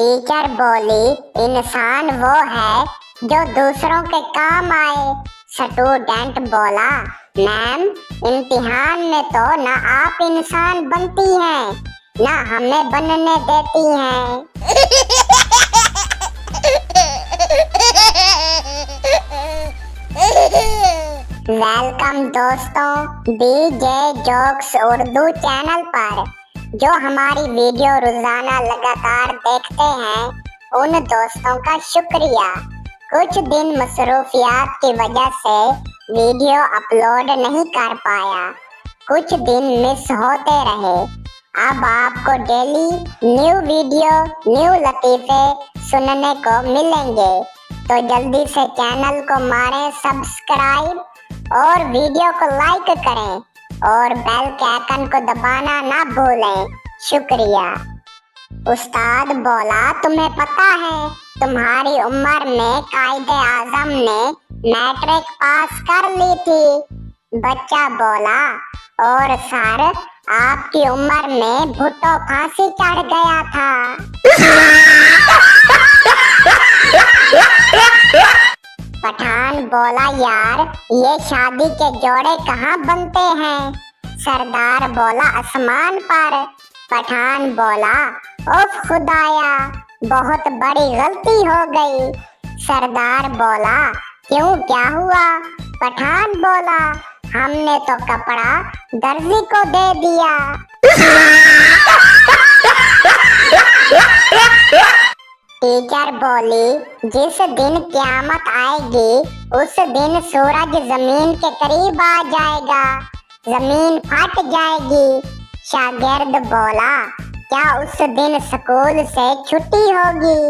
Teacher बोली, इंसान वो है जो दूसरों के काम आए। स्टूडेंट बोला, मैम इम्तिहान में तो ना आप इंसान बनती हैं ना हमें बनने देती हैं। वेलकम दोस्तों बीजे जोक्स उर्दू चैनल पर। जो हमारी वीडियो रोजाना लगातार देखते हैं उन दोस्तों का शुक्रिया। कुछ दिन मसरूफियात की वजह से वीडियो अपलोड नहीं कर पाया, कुछ दिन मिस होते रहे। अब आपको डेली न्यू वीडियो न्यू लतीफ़े सुनने को मिलेंगे, तो जल्दी से चैनल को मारें सब्सक्राइब और वीडियो को लाइक करें और बेल के आइकन को दबाना ना भूलें। शुक्रिया। उस्ताद बोला, तुम्हें पता है तुम्हारी उम्र में कायदे आजम ने मैट्रिक पास कर ली थी। बच्चा बोला, और सर आपकी उम्र में भुट्टो फांसी चढ़ गया था। पठान बोला, यार ये शादी के जोड़े कहाँ बनते हैं? सरदार बोला, आसमान पर। पठान बोला, उफ खुदाया बहुत बड़ी गलती हो गई। सरदार बोला, क्यों क्या हुआ? पठान बोला, हमने तो कपड़ा दर्जी को दे दिया। टीचर बोली, जिस दिन क़यामत आएगी उस दिन सूरज जमीन के करीब आ जाएगा, जमीन फट जाएगी। शागिर्द बोला, क्या उस दिन स्कूल से छुट्टी होगी?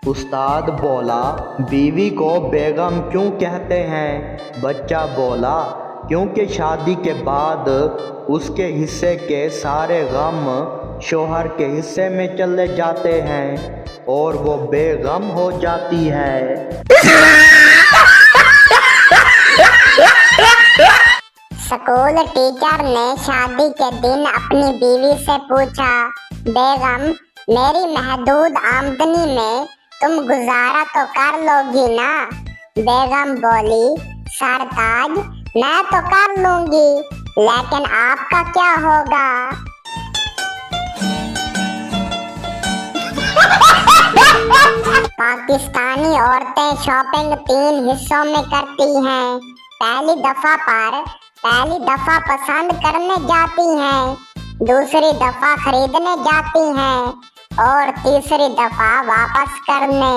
उस्ताद बोला, बीवी को बेगम क्यों कहते हैं? बच्चा बोला, क्योंकि शादी के बाद उसके हिस्से के सारे गम शौहर के हिस्से में चले जाते हैं और वो बेगम हो जाती है। स्कूल टीचर ने शादी के दिन अपनी बीवी से पूछा, बेगम मेरी महदूद आमदनी में तुम गुजारा तो कर लोगी ना? बेगम बोली, सरताज मैं तो कर लूंगी, लेकिन आपका क्या होगा? पाकिस्तानी औरतें शॉपिंग 3 हिस्सों में करती हैं। पहली दफा पसंद करने जाती हैं, दूसरी दफा खरीदने जाती हैं और तीसरी दफा वापस करने।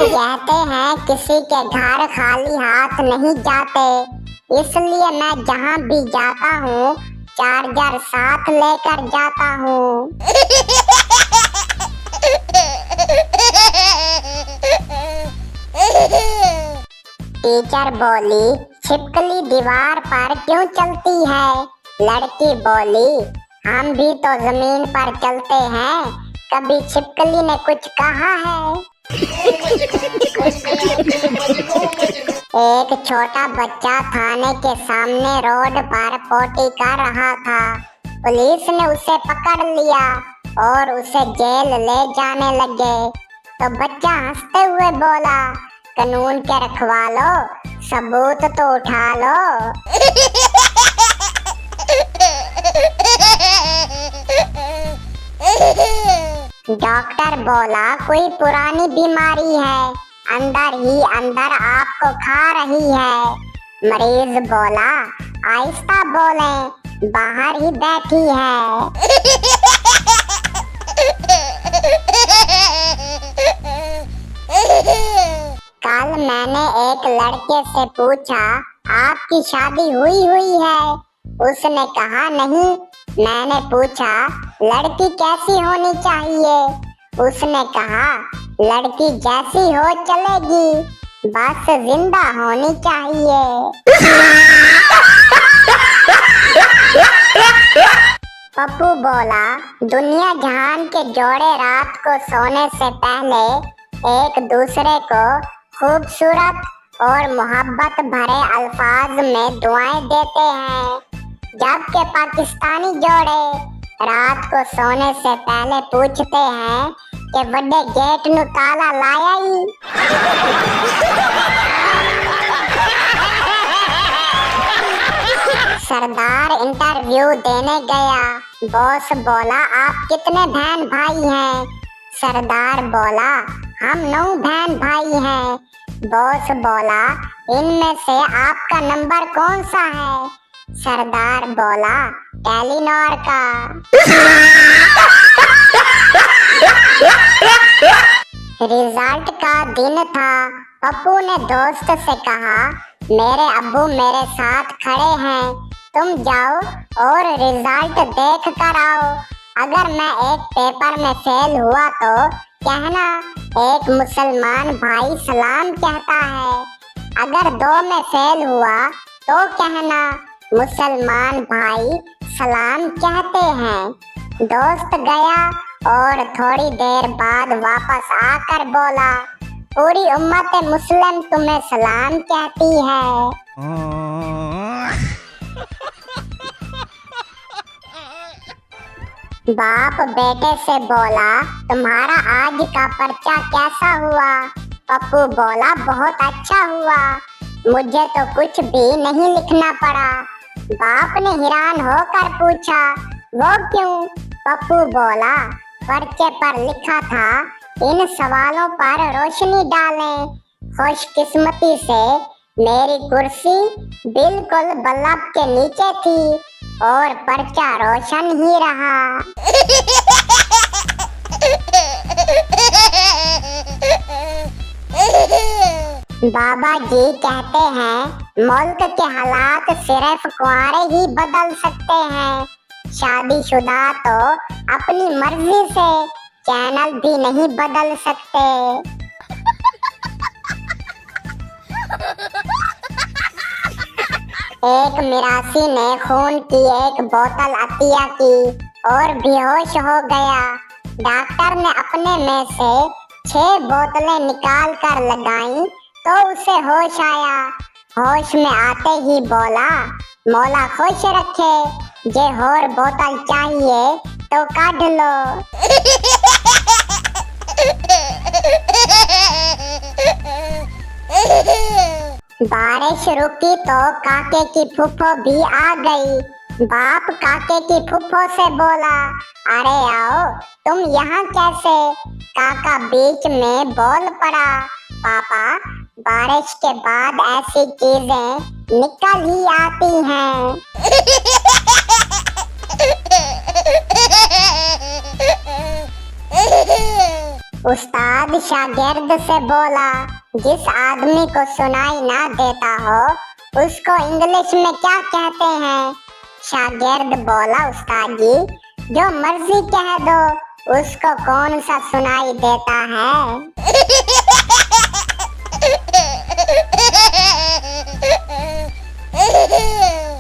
कहते हैं किसी के घर खाली हाथ नहीं जाते, इसलिए मैं जहाँ भी जाता हूँ चार्जर साथ लेकर जाता हूँ। टीचर बोली, छिपकली दीवार पर क्यों चलती है? लड़की बोली, हम भी तो जमीन पर चलते हैं, कभी छिपकली ने कुछ कहा है? एक छोटा बच्चा थाने के सामने रोड पर पोटी कर रहा था। पुलिस ने उसे पकड़ लिया और उसे जेल ले जाने लगे, तो बच्चा हंसते हुए बोला, कानून के रखवालो सबूत तो उठा लो। डॉक्टर बोला, कोई पुरानी बीमारी है, अंदर ही अंदर आपको खा रही है। मरीज बोला, आहिस्ता बोलें, बाहर ही बैठी है। कल मैंने एक लड़के से पूछा, आपकी शादी हुई है? उसने कहा, नहीं। मैंने पूछा, लड़की कैसी होनी चाहिए? उसने कहा, लड़की जैसी हो चलेगी, बस जिंदा होनी चाहिए। पप्पू बोला, दुनिया जहान के जोड़े रात को सोने से पहले एक दूसरे को खूबसूरत और मोहब्बत भरे अल्फाज में दुआएं देते हैं, जबकि पाकिस्तानी जोड़े रात को सोने से पहले पूछते हैं कि बड़े गेट नु ताला लाया ही। सरदार इंटरव्यू देने गया। बॉस बोला, आप कितने बहन भाई हैं? सरदार बोला, हम 9 बहन भाई हैं। बॉस बोला, इनमें से आपका नंबर कौन सा है? सरदार बोला, टेलीनॉर का। रिजल्ट का दिन था। पप्पू ने दोस्त से कहा, मेरे अब्बू मेरे साथ खड़े हैं, तुम जाओ और रिजल्ट देख कर आओ। अगर मैं एक पेपर में फेल हुआ तो कहना एक मुसलमान भाई सलाम कहता है, अगर 2 में फेल हुआ तो कहना मुसलमान भाई सलाम कहते हैं। दोस्त गया और थोड़ी देर बाद वापस आकर बोला, पूरी उम्मत मुस्लिम तुम्हें सलाम कहती है। बाप बेटे से बोला, तुम्हारा आज का पर्चा कैसा हुआ? पप्पू बोला, बहुत अच्छा हुआ, मुझे तो कुछ भी नहीं लिखना पड़ा। बाप ने हैरान होकर पूछा, वो क्यों? पप्पू बोला, पर्चे पर लिखा था, इन सवालों पर रोशनी डालें। खुशकिस्मती से मेरी कुर्सी बिल्कुल बल्ब के नीचे थी और पर्चा रोशन ही रहा। बाबा जी कहते हैं, मुल्क के हालात सिर्फ कुंवारे ही बदल सकते हैं, शादीशुदा तो अपनी मर्जी से चैनल भी नहीं बदल सकते। एक मिरासी ने खून की एक बोतल अतिया की और बेहोश हो गया। डॉक्टर ने अपने में से 6 बोतलें निकाल कर लगाई तो उसे होश आया। होश में आते ही बोला, मौला खुश रखे, जे और बोतल चाहिए तो काढ़ लो। बारिश रुकी तो काके की फुफ्फो भी आ गई। बाप काके की फुफ्फो से बोला, अरे आओ, तुम यहाँ कैसे? काका बीच में बोल पड़ा, पापा, बारिश के बाद ऐसी चीजें निकल ही आती हैं। उस्ताद शागिर्द से बोला, जिस आदमी को सुनाई ना देता हो उसको इंग्लिश में क्या कहते हैं? शागिर्द बोला, उस्ताद जी, जो मर्जी कह दो, उसको कौन सा सुनाई देता है।